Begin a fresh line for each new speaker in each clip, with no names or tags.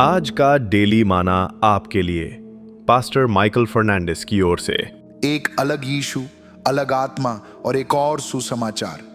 आज का डेली माना आपके लिए पास्टर माइकल फर्नांडिस की ओर से।
एक अलग यीशु, अलग आत्मा और एक और सुसमाचार।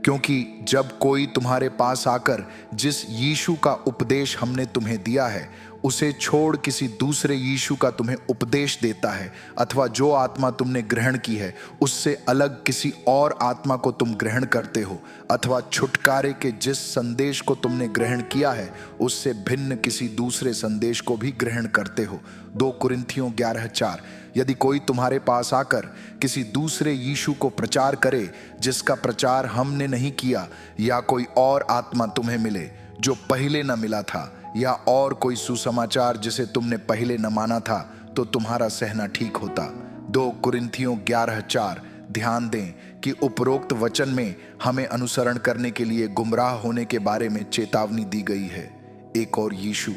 क्योंकि जब कोई तुम्हारे पास आकर जिस यीशु का उपदेश हमने तुम्हें दिया है उसे छोड़ किसी दूसरे यीशु का तुम्हें उपदेश देता है, अथवा जो आत्मा तुमने ग्रहण की है उससे अलग किसी और आत्मा को तुम ग्रहण करते हो, अथवा छुटकारे के जिस संदेश को तुमने ग्रहण किया है उससे भिन्न किसी दूसरे संदेश को भी ग्रहण करते हो। 2 कुरिन्थियों 11:4। यदि कोई तुम्हारे पास आकर किसी दूसरे यीशु को प्रचार करे जिसका प्रचार हमने नहीं किया, या कोई और आत्मा तुम्हें मिले जो पहले न मिला था, या और कोई सुसमाचार जिसे तुमने पहले न माना था, तो तुम्हारा सहना ठीक होता। 2 कुरिन्थियों 11:4। ध्यान दें कि उपरोक्त वचन में हमें अनुसरण करने के लिए गुमराह होने के बारे में चेतावनी दी गई है। एक और यीशु,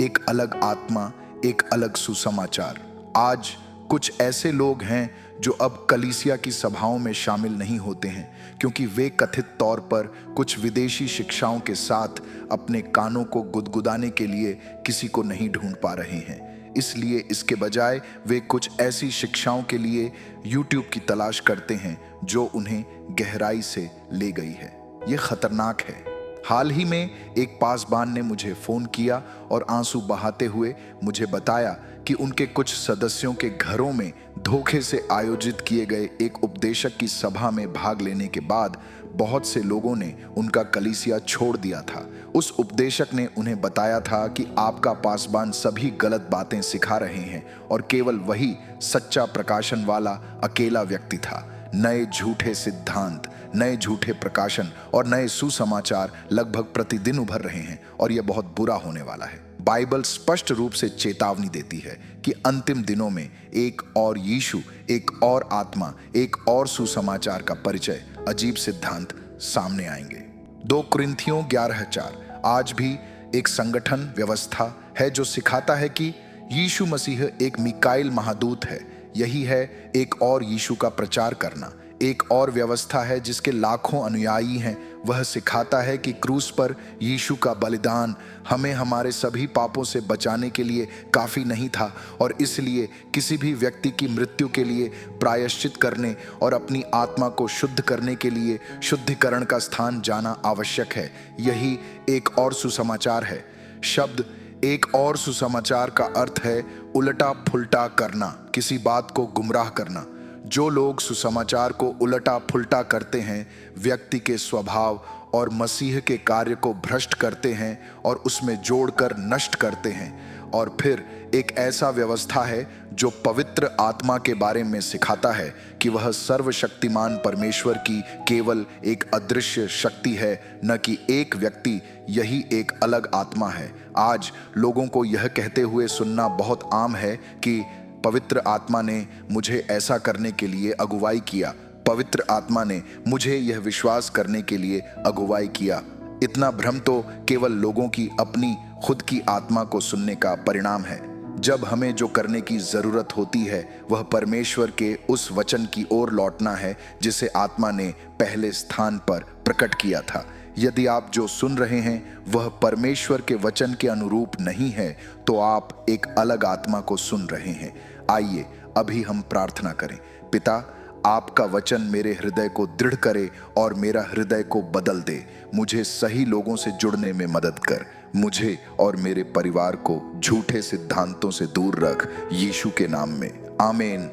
एक अलग आत्मा, एक अलग सुसमाचार। आज कुछ ऐसे लोग हैं जो अब कलीसिया की सभाओं में शामिल नहीं होते हैं क्योंकि वे कथित तौर पर कुछ विदेशी शिक्षाओं के साथ अपने कानों को गुदगुदाने के लिए किसी को नहीं ढूंढ पा रहे हैं। इसलिए इसके बजाय वे कुछ ऐसी शिक्षाओं के लिए YouTube की तलाश करते हैं जो उन्हें गहराई से ले गई है। ये खतरनाक है। हाल ही में एक पासबान ने मुझे फोन किया और आंसू बहाते हुए मुझे बताया कि उनके कुछ सदस्यों के घरों में धोखे से आयोजित किए गए एक उपदेशक की सभा में भाग लेने के बाद बहुत से लोगों ने उनका कलीसिया छोड़ दिया था। उस उपदेशक ने उन्हें बताया था कि आपका पासबान सभी गलत बातें सिखा रहे हैं और केवल वही सच्चा प्रकाशन वाला अकेला व्यक्ति था। नए झूठे सिद्धांत, नए झूठे प्रकाशन और नए सुसमाचार लगभग प्रतिदिन उभर रहे हैं और यह बहुत बुरा होने वाला है। बाइबल स्पष्ट रूप से चेतावनी देती है कि अंतिम दिनों में एक और यीशु, एक और आत्मा, एक और सुसमाचार का परिचय, अजीब सिद्धांत सामने आएंगे। 2 कुरिन्थियों 11:4। आज भी एक संगठन व्यवस्था है जो सिखाता है कि यीशु मसीह एक मिकाइल महादूत है। यही है एक और यीशु का प्रचार करना। एक और व्यवस्था है जिसके लाखों अनुयायी हैं। वह सिखाता है कि क्रूस पर यीशु का बलिदान हमें हमारे सभी पापों से बचाने के लिए काफ़ी नहीं था और इसलिए किसी भी व्यक्ति की मृत्यु के लिए प्रायश्चित करने और अपनी आत्मा को शुद्ध करने के लिए शुद्धिकरण का स्थान जाना आवश्यक है। यही एक और सुसमाचार है। शब्द एक और सुसमाचार का अर्थ है उल्टा फुल्टा करना, किसी बात को गुमराह करना। जो लोग सुसमाचार को उल्टा फुल्टा करते हैं व्यक्ति के स्वभाव और मसीह के कार्य को भ्रष्ट करते हैं और उसमें जोड़कर नष्ट करते हैं। और फिर एक ऐसा व्यवस्था है जो पवित्र आत्मा के बारे में सिखाता है कि वह सर्वशक्तिमान परमेश्वर की केवल एक अदृश्य शक्ति है, न कि एक व्यक्ति। यही एक अलग आत्मा है। आज लोगों को यह कहते हुए सुनना बहुत आम है कि पवित्र आत्मा ने मुझे ऐसा करने के लिए अगुवाई किया, पवित्र आत्मा ने मुझे यह विश्वास करने के लिए अगुवाई किया। इतना भ्रम तो केवल लोगों की अपनी खुद की आत्मा को सुनने का परिणाम है। जब हमें जो करने की जरूरत होती है वह परमेश्वर के उस वचन की ओर लौटना है जिसे आत्मा ने पहले स्थान पर प्रकट किया था। यदि आप जो सुन रहे हैं वह परमेश्वर के वचन के अनुरूप नहीं है तो आप एक अलग आत्मा को सुन रहे हैं। आइए अभी हम प्रार्थना करें। पिता, आपका वचन मेरे हृदय को दृढ़ करे और मेरा हृदय को बदल दे। मुझे सही लोगों से जुड़ने में मदद कर। मुझे और मेरे परिवार को झूठे सिद्धांतों से दूर रख। यीशु के नाम में, आमीन।